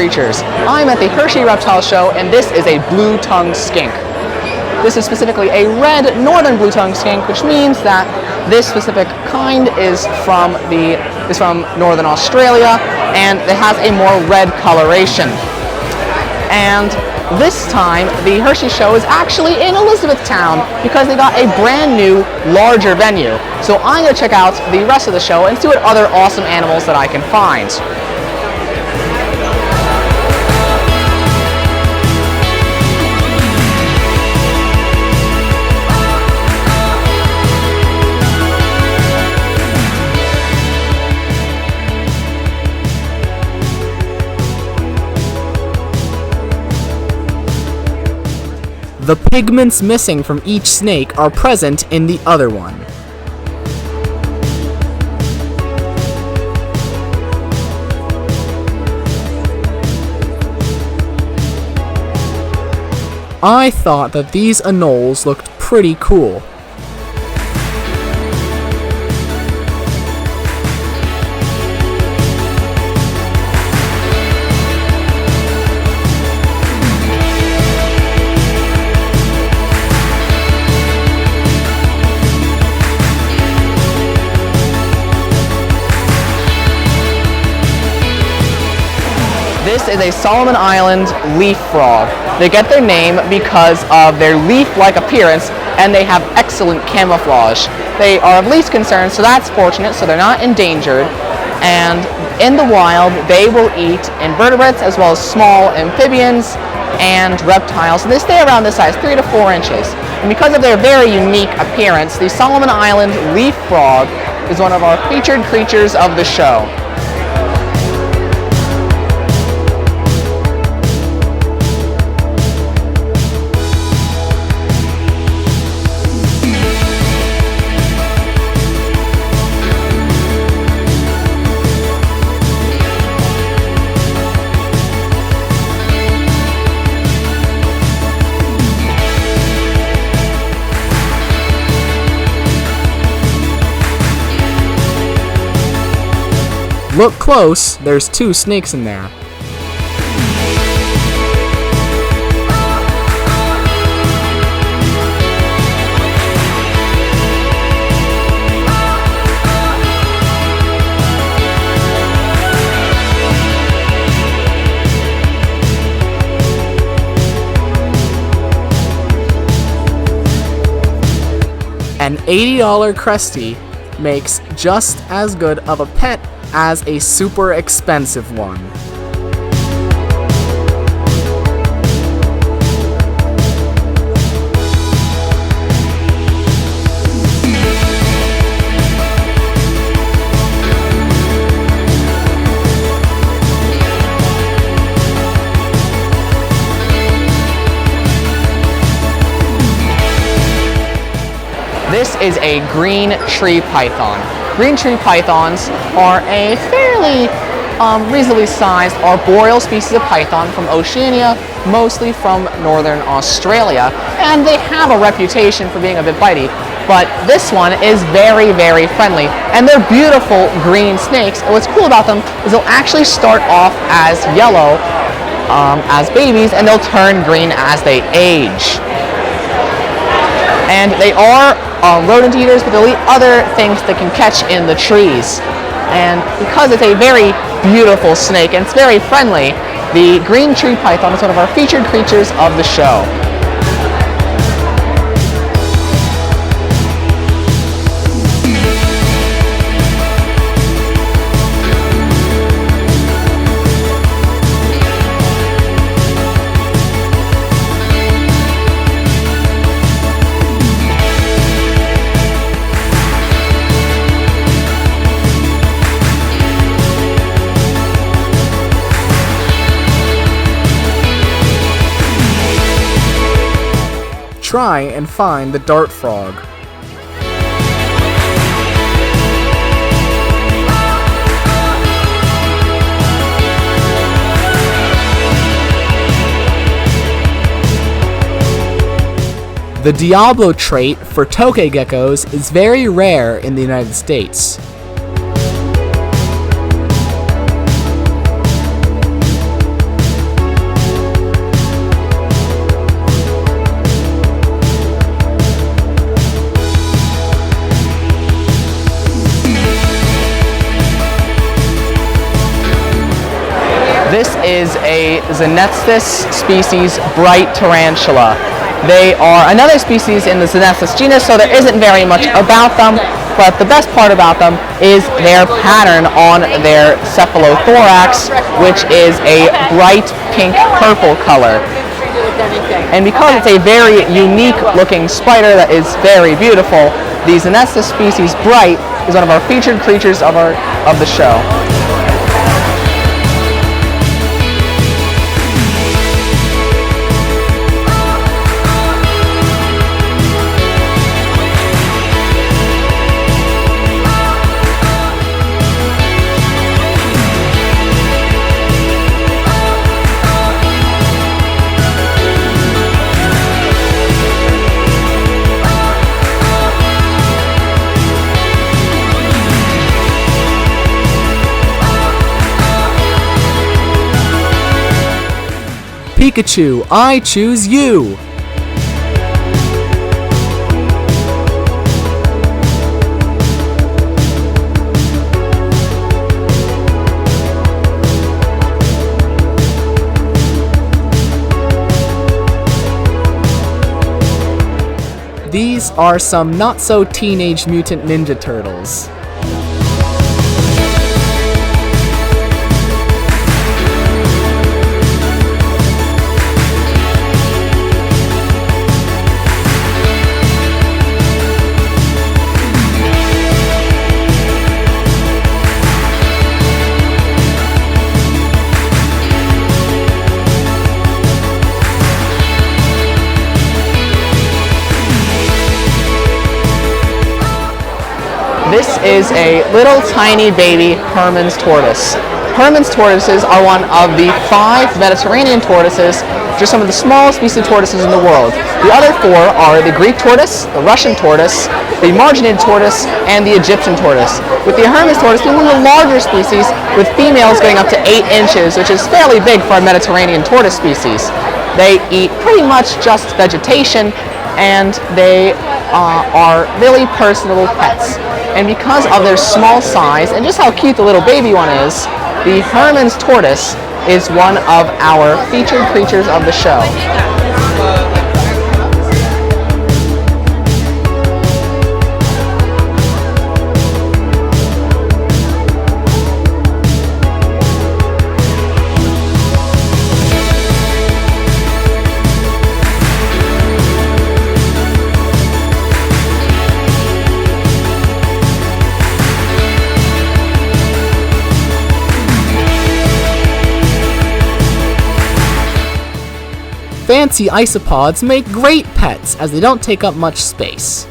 creatures. I'm at the Hershey Reptile Show, and this is a blue-tongued skink. This is specifically a red northern blue-tongued skink, which means that this specific kind is from northern Australia, and it has a more red coloration. And this time, the Hershey Show is actually in Elizabethtown because they got a brand new, larger venue. So I'm going to check out the rest of the show and see what other awesome animals that I can find. The pigments missing from each snake are present in the other one. I thought that these anoles looked pretty cool. This is a Solomon Island leaf frog. They get their name because of their leaf-like appearance, and they have excellent camouflage. They are of least concern, so that's fortunate, so they're not endangered. And in the wild, they will eat invertebrates as well as small amphibians and reptiles. And they stay around this size, 3 to 4 inches. And because of their very unique appearance, the Solomon Island leaf frog is one of our featured creatures of the show. Look close, there's 2 snakes in there. An $80 Cresty makes just as good of a pet as a super expensive one. This is a green tree python. Green tree pythons are a fairly reasonably sized arboreal species of python from Oceania, mostly from northern Australia, and they have a reputation for being a bit bitey, but this one is very, very friendly, and they're beautiful green snakes. And what's cool about them is they'll actually start off as yellow as babies, and they'll turn green as they age. And they are rodent eaters, but they'll eat other things they can catch in the trees. And because it's a very beautiful snake and it's very friendly, the green tree python is one of our featured creatures of the show. Try and find the dart frog. The Diablo trait for tokay geckos is very rare in the United States. is a Xenethus species bright tarantula. They are another species in the Xenethus genus, so there isn't very much about them, but the best part about them is their pattern on their cephalothorax, which is a bright pink-purple color. And because it's a very unique looking spider that is very beautiful, the Xenethus species bright is one of our featured creatures of the show. Pikachu, I choose you! These are some not-so-teenage mutant ninja turtles. This is a little tiny baby Hermann's tortoise. Hermann's tortoises are one of the 5 Mediterranean tortoises, which are some of the smallest species of tortoises in the world. The other 4 are the Greek tortoise, the Russian tortoise, the marginid tortoise, and the Egyptian tortoise. With the Hermann's tortoise being one of the larger species, with females getting up to 8 inches, which is fairly big for a Mediterranean tortoise species. They eat pretty much just vegetation, and they are really personable pets. And because of their small size and just how cute the little baby one is, the Hermann's tortoise is one of our featured creatures of the show. Fancy isopods make great pets as they don't take up much space.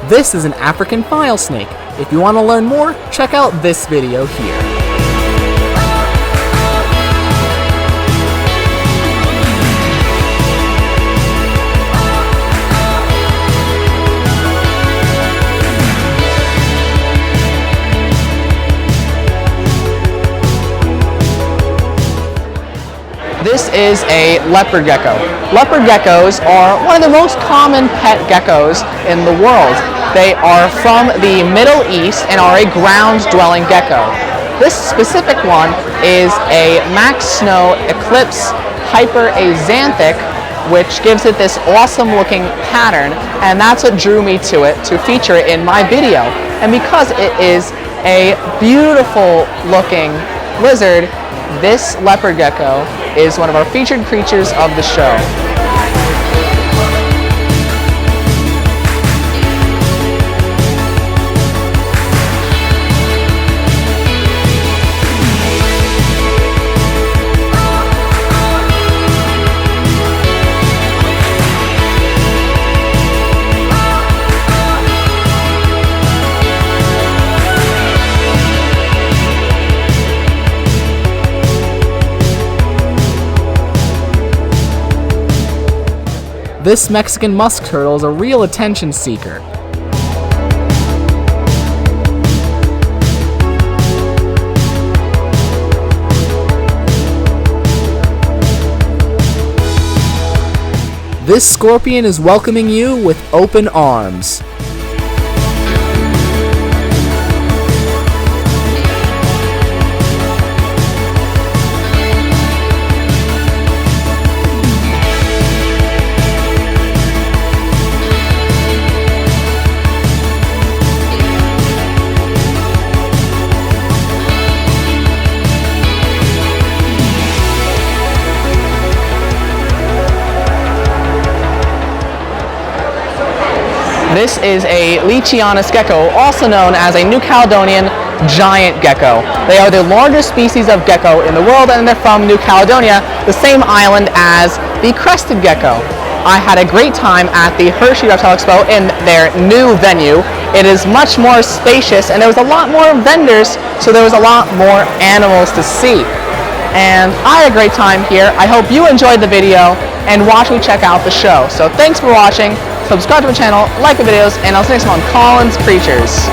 This is an African file snake. If you want to learn more, check out this video here. This is a leopard gecko. Leopard geckos are one of the most common pet geckos in the world. They are from the Middle East and are a ground-dwelling gecko. This specific one is a Max Snow Eclipse hyperaxanthic, which gives it this awesome-looking pattern, and that's what drew me to it, to feature it in my video. And because it is a beautiful-looking lizard, this leopard gecko is one of our featured creatures of the show. This Mexican musk turtle is a real attention seeker. This scorpion is welcoming you with open arms. This is a Leachianus gecko, also known as a New Caledonian giant gecko. They are the largest species of gecko in the world, and they're from New Caledonia, the same island as the crested gecko. I had a great time at the Hershey Reptile Expo in their new venue. It is much more spacious, and there was a lot more vendors, so there was a lot more animals to see. And I had a great time here. I hope you enjoyed the video and watch me check out the show. So thanks for watching. Subscribe to my channel, like the videos, and I'll see you next time on Collins Creatures.